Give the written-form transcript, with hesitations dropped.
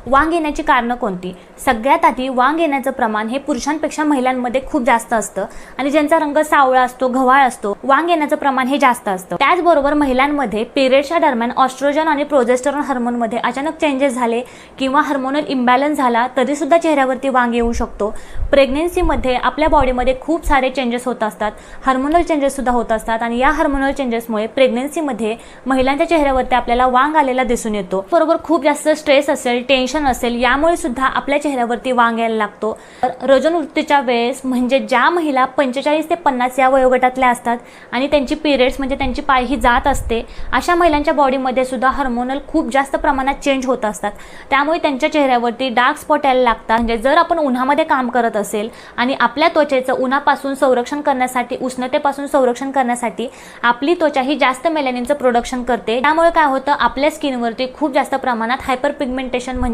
वांग येण्याची कारणं कोणती? सगळ्यात आधी वांग येण्याचं प्रमाण हे पुरुषांपेक्षा महिलांमध्ये खूप जास्त असतं आणि ज्यांचा रंग सावळा असतो, गव्हाळ असतो, वांग येण्याचं प्रमाण हे जास्त असतं। त्याचबरोबर महिलांमध्ये पिरियड्सच्या दरम्यान ऑस्ट्रोजन आणि प्रोजेस्टेरॉन हार्मोनमध्ये अचानक चेंजेस झाले किंवा हार्मोनल इम्बॅलन्स झाला तरी सुद्धा चेहऱ्यावरती वांग येऊ शकतो। प्रेग्नन्सीमध्ये आपल्या बॉडीमध्ये खूप सारे चेंजेस होत असतात, हार्मोनल चेंजेस सुद्धा होत असतात आणि या हार्मोनल चेंजेसमुळे प्रेग्नन्सीमध्ये महिलांच्या चेहऱ्यावरती आपल्याला वांग आलेला दिसून येतो। बरोबर खूप जास्त स्ट्रेस असेल, टेन्शन असेल, यामुळे सुद्धा आपल्या चेहऱ्यावरती वांग यायला लागतो। रजोवृत्तीच्या वेळेस म्हणजे ज्या महिला 45 ते 50 या वयोगटातल्या असतात आणि त्यांची पिरियड्स म्हणजे त्यांची पाळी ही जात असते, अशा महिलांच्या बॉडीमध्ये सुद्धा हार्मोनल खूप जास्त प्रमाणात चेंज होत असतात, त्यामुळे त्यांच्या चेहऱ्यावरती डार्क स्पॉट यायला लागतात। म्हणजे जर आपण उन्हामध्ये काम करत असेल आणि आपल्या त्वचेचं उन्हापासून संरक्षण करण्यासाठी, उष्णतेपासून संरक्षण करण्यासाठी आपली त्वचा ही जास्त मेलॅनिनचं प्रोडक्शन करते, त्यामुळे काय होतं, आपल्या स्किनवरती खूप जास्त प्रमाणात हायपर पिगमेंटेशन